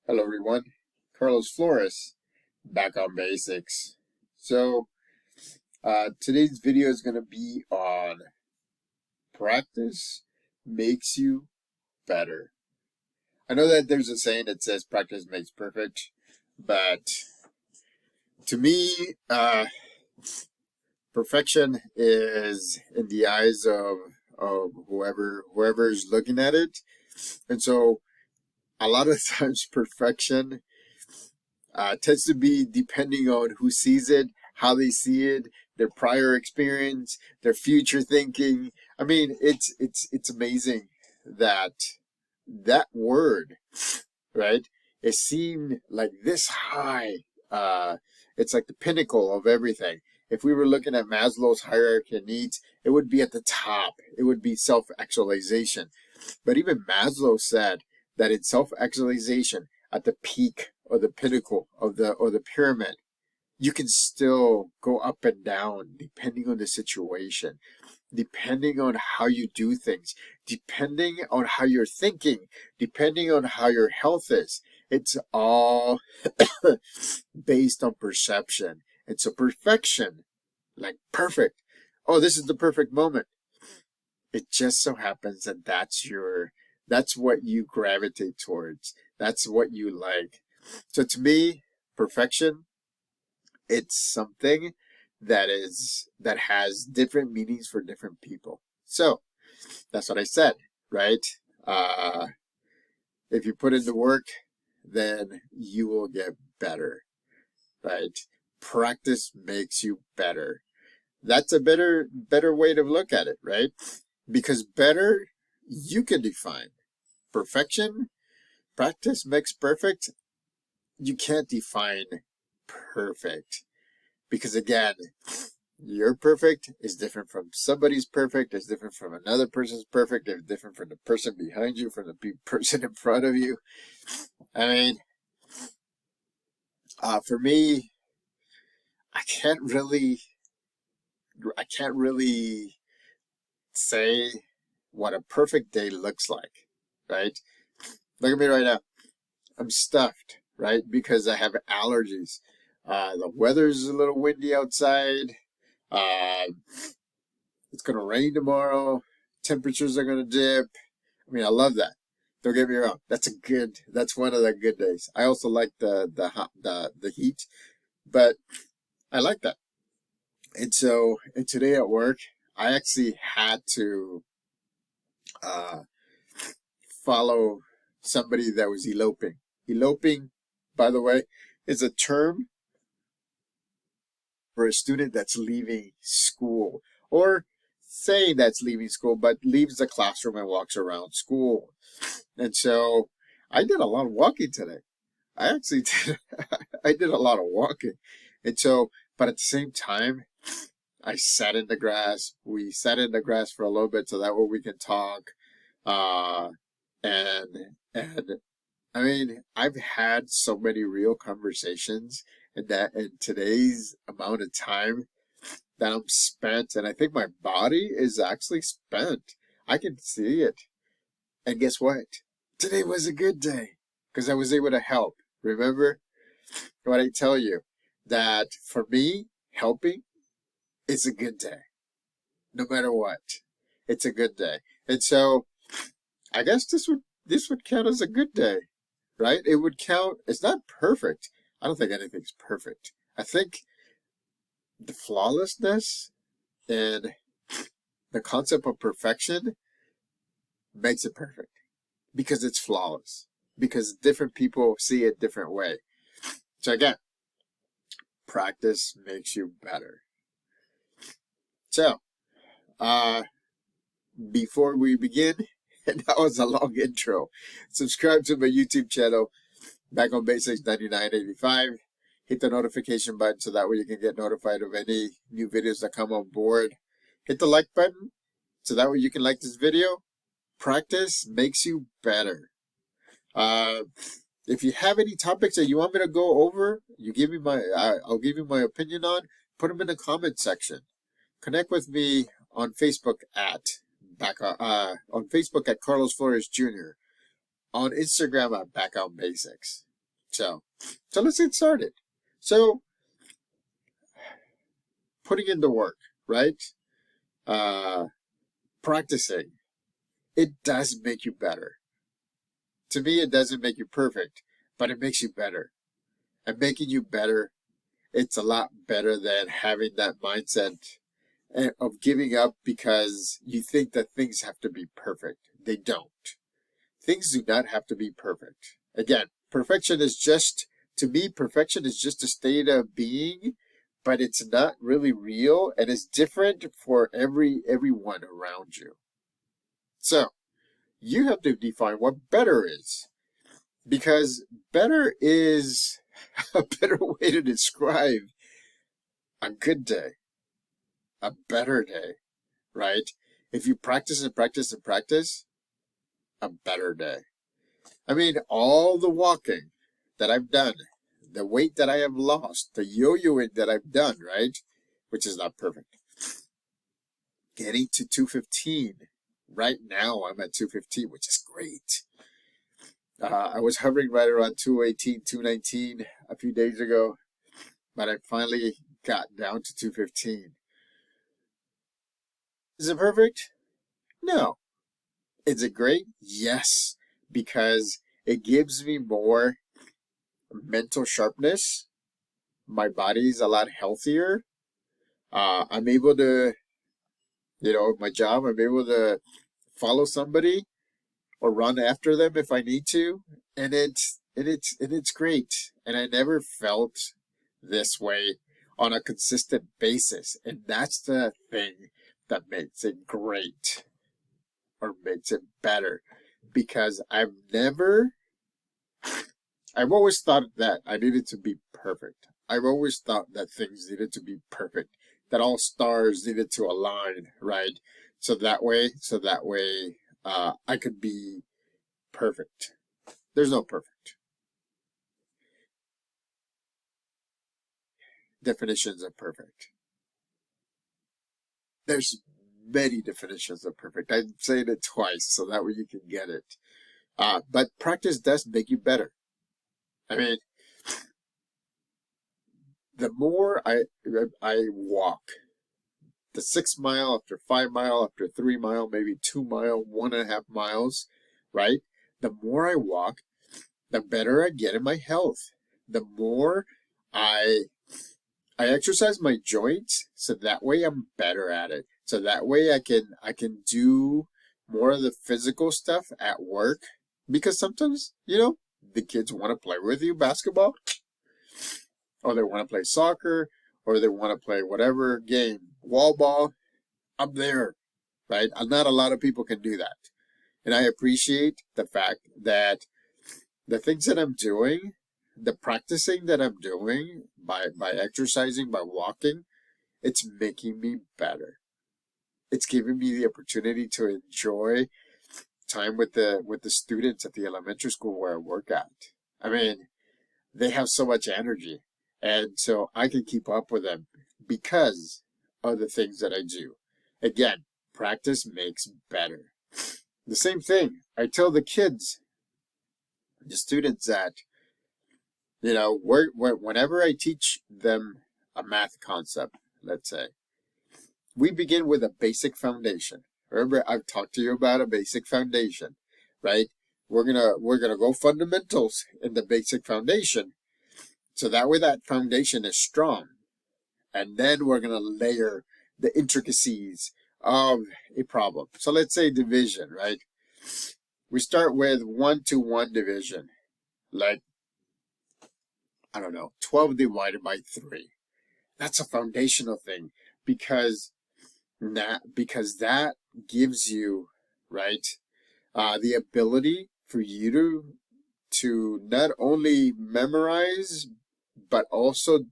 Hello everyone, Carlos Flores, back on basics. So today's video is going to be on practice makes you better. I know that there's a saying that says practice makes perfect, but to me, perfection is in the eyes of whoever's looking at it. And so a lot of times perfection tends to be depending on who sees it, how they see it, their prior experience, their future thinking. I mean, it's amazing that that word, right, is seen like this high. It's like the pinnacle of everything. If we were looking at Maslow's hierarchy of needs, it would be at the top. It would be self-actualization. But even Maslow said that in self-actualization, at the peak or the pinnacle of the pyramid, you can still go up and down depending on the situation, depending on how you do things, depending on how you're thinking, depending on how your health is. It's all based on perception. And so perfection, like perfect. Oh, this is the perfect moment. It just so happens that that's what you gravitate towards. That's what you like. So to me, perfection, it's something that has different meanings for different people. So that's what I said, right? Uh, if you put in the work, then you will get better, right? Practice makes you better. That's a better way to look at it, right? Because better you can define. Perfection, practice makes perfect. You can't define perfect. Because again, your perfect is different from somebody's perfect, is different from another person's perfect, is different from the person behind you, from the person in front of you. I mean, for me, I can't really, I can't really say what a perfect day looks like, right? Look at me right now. I'm stuffed, right? Because I have allergies. The weather's a little windy outside. Uh, it's going to rain tomorrow. Temperatures are going to dip. I mean, I love that. Don't get me wrong. That's one of the good days. I also like the heat, but I like that. And today at work, I actually had to, uh, follow somebody that was eloping. Eloping, by the way, is a term for a student that's leaving school, or saying that's leaving school, but leaves the classroom and walks around school. And so I did a lot of walking today. I actually did, I did a lot of walking. And so, but at the same time, I sat in the grass. We sat in the grass for a little bit so that way we can talk. Uh, and I mean, I've had so many real conversations in today's amount of time that I'm spent, and I think my body is actually spent. I can see it. And guess what? Today was a good day because I was able to help. Remember what I tell you, that for me, helping is a good day. No matter what, it's a good day. And so I guess this would count as a good day, right? It would count. It's not perfect. I don't think anything's perfect. I think the flawlessness and the concept of perfection makes it perfect because it's flawless, because different people see it different way. So again, practice makes you better. So, uh, before we begin, and that was a long intro, subscribe to my YouTube channel, Back on Basics 9985. Hit the notification button so that way you can get notified of any new videos that come on board. Hit the like button so that way you can like this video. Practice makes you better. If you have any topics that you want me to go over, I'll give you my opinion on. Put them in the comment section. Connect with me on Facebook on Facebook at Carlos Flores Jr. On Instagram at Back on Basics. So let's get started. So putting in the work, right? Practicing, it does make you better. To me, it doesn't make you perfect, but it makes you better. And making you better, it's a lot better than having that mindset of giving up because you think that things have to be perfect. They don't. Things do not have to be perfect. Again, perfection is just, to me, perfection is just a state of being, but it's not really real, and it's different for everyone around you. So you have to define what better is, because better is a better way to describe a good day, a better day, right? If you practice and practice and practice, a better day. I mean, all the walking that I've done, the weight that I have lost, the yo-yoing that I've done, right? Which is not perfect. Getting to 215. Right now, I'm at 215, which is great. I was hovering right around 218, 219 a few days ago, but I finally got down to 215. Is it perfect? No. Is it great? Yes, because it gives me more mental sharpness. My body's a lot healthier. I'm able to, my job, I'm able to follow somebody or run after them if I need to, and it's great. And I never felt this way on a consistent basis, and that's the thing that makes it great or makes it better, because I've always thought that I needed to be perfect. I've always thought that things needed to be perfect, that all stars needed to align, right? So that way, I could be perfect. There's no perfect definitions of perfect. There's many definitions of perfect. I'm saying it twice so that way you can get it. But practice does make you better. I mean, the more I walk, the 6 mile after 5 mile after 3 mile, maybe 2 mile, 1.5 miles, right? The more I walk, the better I get in my health. The more I exercise my joints, so that way I'm better at it. So that way I can do more of the physical stuff at work, because sometimes, the kids want to play with you basketball, or they want to play soccer, or they want to play whatever game, wall ball. I'm there, right? Not a lot of people can do that. And I appreciate the fact that the things that I'm doing, the practicing that I'm doing by exercising, by walking, it's making me better. It's giving me the opportunity to enjoy time with the students at the elementary school where I work at. I mean, they have so much energy, and so I can keep up with them because of the things that I do. Again, practice makes better. The same thing I tell the kids, the students, that whenever I teach them a math concept, let's say, we begin with a basic foundation. Remember, I've talked to you about a basic foundation, right? We're gonna go fundamentals in the basic foundation, so that way that foundation is strong, and then we're gonna layer the intricacies of a problem. So let's say division, right? We start with 1-to-1 division, like, I don't know, 12 divided by 3. That's a foundational thing, because that gives you, right, the ability for you to not only memorize, but also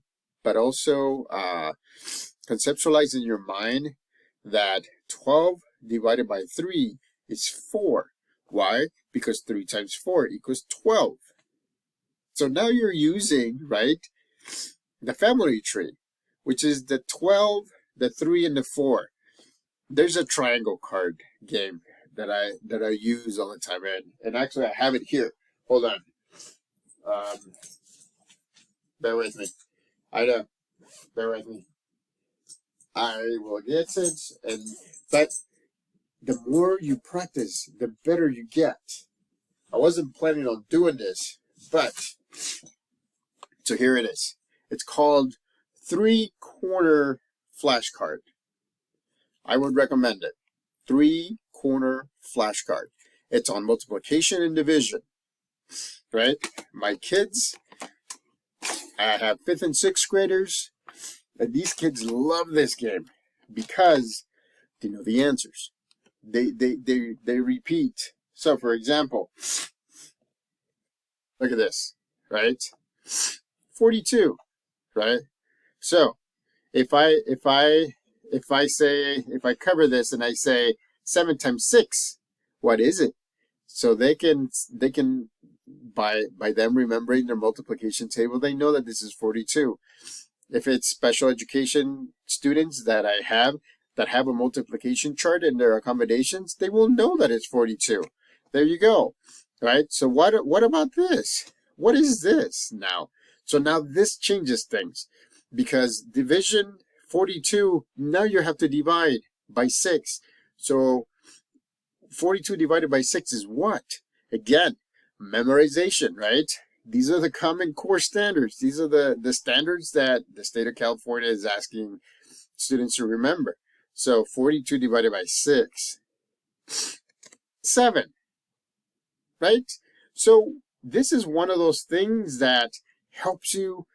conceptualize in your mind that 12 divided by 3 is 4. Why? Because 3 times 4 equals 12. So now you're using, right, the family tree, which is the 12, the 3, and the 4. There's a triangle card game that I use all the time, and actually I have it here. Hold on. Bear with me. I know. Bear with me. I will get it. But the more you practice, the better you get. I wasn't planning on doing this, but so here it is. It's called 3-corner flashcard. I would recommend it. 3-corner flashcard. It's on multiplication and division, right? My kids, I have 5th and 6th graders, and these kids love this game because they know the answers. They repeat. So, for example, look at this, right? 42, right? So, if I cover this and I say 7 times 6, what is it? So they can by them remembering their multiplication table, they know that this is 42. If it's special education students that I have that have a multiplication chart in their accommodations, they will know that it's 42. There you go. Right? So what about this? What is this now? So now this changes things because division 42, now you have to divide by 6. So 42 divided by 6 is what? Again, memorization, right? These are the Common Core standards. These are the standards that the state of California is asking students to remember. So 42 divided by 6, 7, right? So this is one of those things that helps you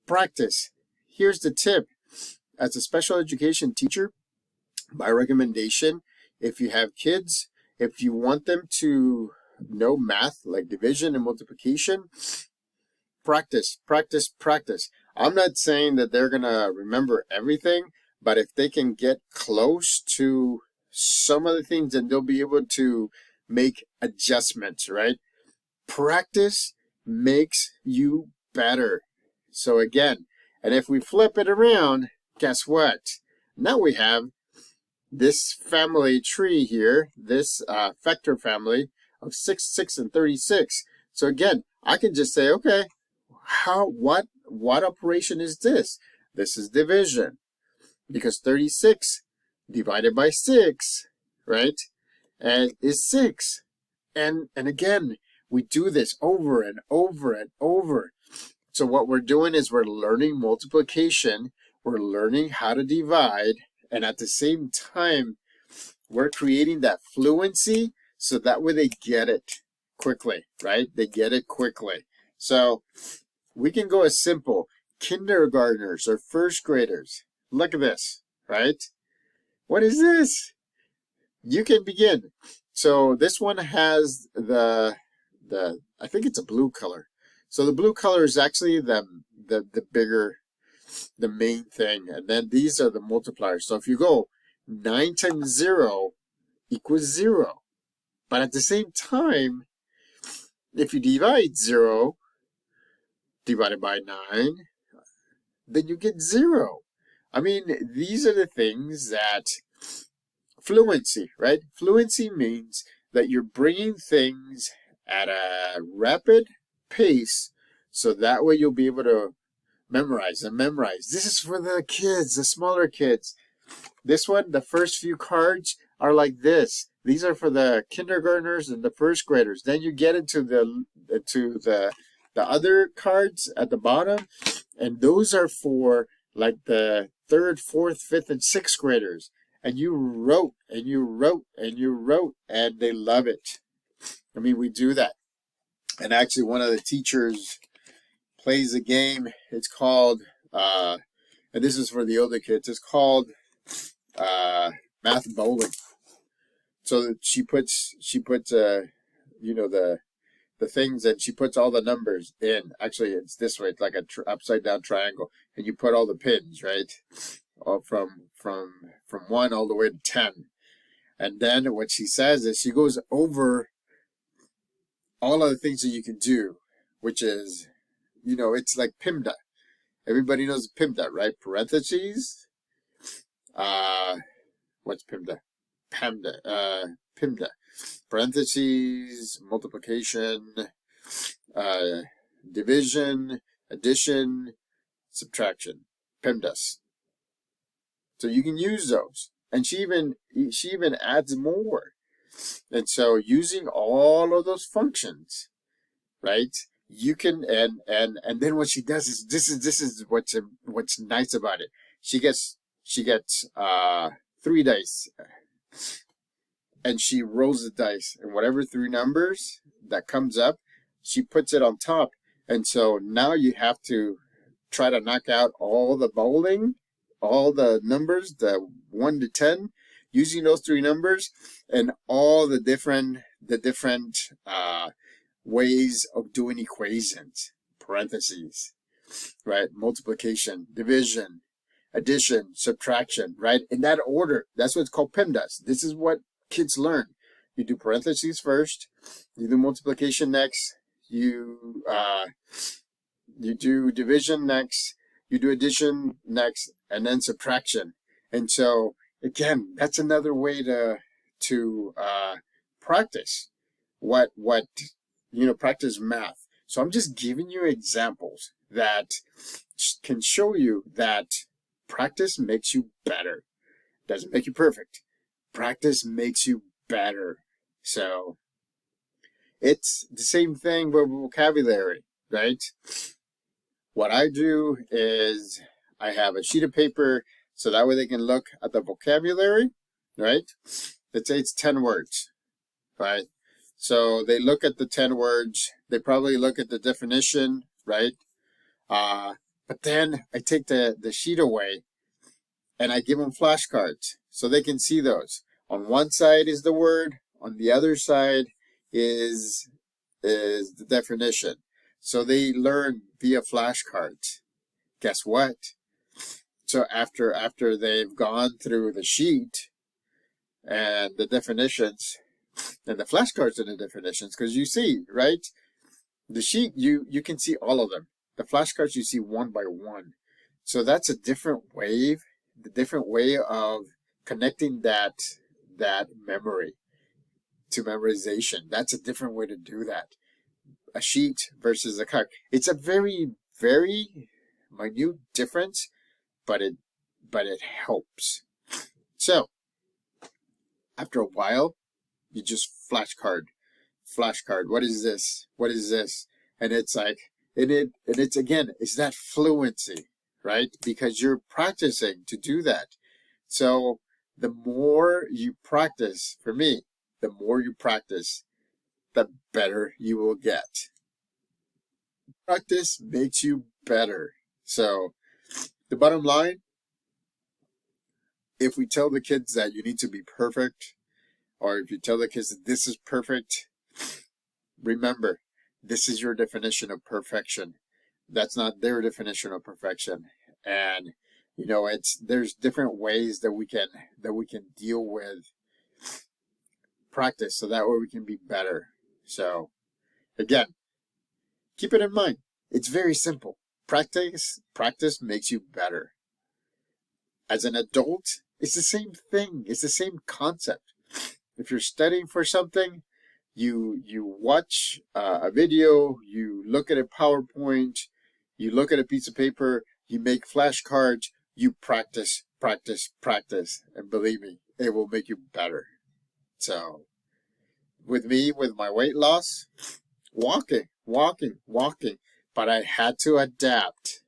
practice. Here's the tip. As a special education teacher, my recommendation, if you have kids, if you want them to know math like division and multiplication, practice, practice, practice. I'm not saying that they're going to remember everything, but if they can get close to some of the things, then they'll be able to make adjustments, right? Practice makes you better. So again, and if we flip it around, guess what? Now we have this family tree here, this vector family of 6, 6, and 36. So again, I can just say, okay, what operation is this? This is division, because 36 divided by 6, right, and is 6. And again, we do this over and over and over. So what we're doing is we're learning multiplication, we're learning how to divide, and at the same time, we're creating that fluency so that way they get it quickly, right? They get it quickly. So we can go as simple. Kindergartners or first graders. Look at this, right? What is this? You can begin. So this one has the I think it's a blue color. So the blue color is actually the bigger, the main thing. And then these are the multipliers. So if you go 9 times 0 equals 0. But at the same time, if you divide 0 divided by 9, then you get 0. I mean, these are the things that fluency, right? Fluency means that you're bringing things at a rapid pace so that way you'll be able to memorize and memorize. This is for the kids, the smaller kids. This one, the first few cards are like this. These are for the kindergartners and the first graders. Then you get into the other cards at the bottom, and those are for like the 3rd, 4th, 5th, and 6th graders. And you wrote, and you wrote, and you wrote, and they love it. I mean, we do that. And actually, one of the teachers plays a game. It's called, and this is for the older kids, it's called Math Bowling. So she puts you know, the things, and she puts all the numbers in. Actually, it's this way. It's like a upside down triangle, and you put all the pins, right? All from 1 all the way to 10. And then what she says is she goes over all of the things that you can do, which is, you know, it's like PIMDA. Everybody knows PIMDA, right? Parentheses. What's PIMDA? PIMDA. Parentheses, multiplication, division, addition, subtraction, PEMDAS. So you can use those. And she even adds more. And so using all of those functions, right? You can and then what she does is this is what's nice about it. She gets 3 dice, and she rolls the dice, and whatever 3 numbers that comes up, she puts it on top. And so now you have to try to knock out all the bowling, all the numbers, the 1 to 10, using those 3 numbers, and all the different ways of doing equations, parentheses, right? Multiplication, division, addition, subtraction, right? In that order. That's what's called PEMDAS. This is what kids learn. You do parentheses first, you do multiplication next, you do division next, you do addition next, and then subtraction. And so again, that's another way to practice practice math. So I'm just giving you examples that can show you that practice makes you better. Doesn't make you perfect. Practice makes you better. So it's the same thing with vocabulary, right? What I do is I have a sheet of paper so that way they can look at the vocabulary, right? Let's say it's 10 words, right? So they look at the 10 words, they probably look at the definition, right? But then I take the sheet away and I give them flashcards so they can see those. On one side is the word, on the other side is the definition. So they learn via flashcards. Guess what? So after they've gone through the sheet and the definitions and the flashcards and the definitions, because you see, right? The sheet, you can see all of them. The flashcards you see one by one. So that's a different way, the different way of connecting that memory to memorization. That's a different way to do that. A sheet versus a card. It's a very, very minute difference, but it helps. So after a while, you just flashcard. What is this? What is this? And it's like, and it's again, it's that fluency, right? Because you're practicing to do that. So the more you practice, for me, the more you practice, the better you will get. Practice makes you better. So the bottom line, if we tell the kids that you need to be perfect, or if you tell the kids that this is perfect, remember, this is your definition of perfection. That's not their definition of perfection. And there's different ways that we can deal with practice so that way we can be better. So again, keep it in mind. It's very simple. Practice makes you better. As an adult, it's the same thing. It's the same concept. If you're studying for something, you watch a video, you look at a PowerPoint, you look at a piece of paper, you make flashcards, you practice, and believe me, it will make you better. So with me, with my weight loss, walking, but I had to adapt.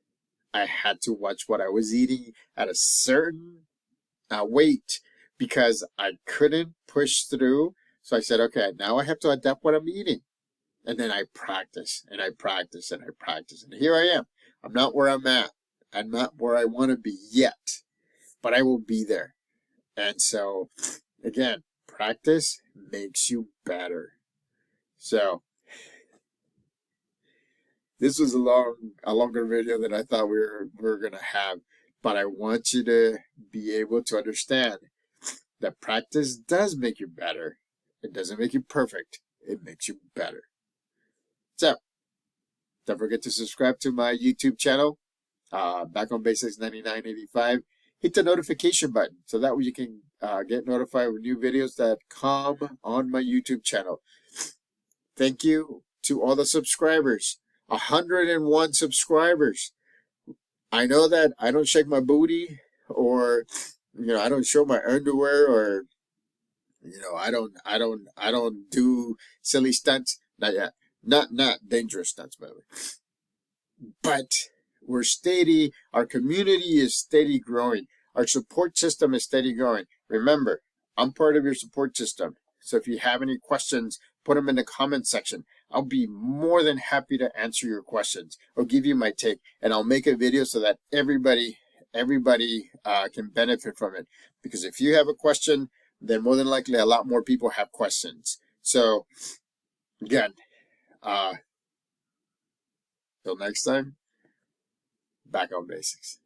I had to watch what I was eating at a certain weight because I couldn't push through. So I said, okay, now I have to adapt what I'm eating. And then I practice and I practice and I practice. And here I am. I'm not where I'm at. I'm not where I want to be yet, but I will be there. And so again, practice makes you better. So this was a longer video than I thought we were going to have, but I want you to be able to understand that practice does make you better. It doesn't make you perfect. It makes you better. So don't forget to subscribe to my YouTube channel, Back on Basics 9985. Hit the notification button so that way you can get notified with new videos that come on my YouTube channel. Thank you to all the subscribers. 101 subscribers. I know that I don't shake my booty, or I don't show my underwear, or I don't do silly stunts. Not yet. Not dangerous stunts, by the way. But we're steady. Our community is steady growing. Our support system is steady growing. Remember, I'm part of your support system. So if you have any questions, put them in the comment section. I'll be more than happy to answer your questions or give you my take. And I'll make a video so that everybody can benefit from it. Because if you have a question, then more than likely a lot more people have questions. So again, till next time, back on basics.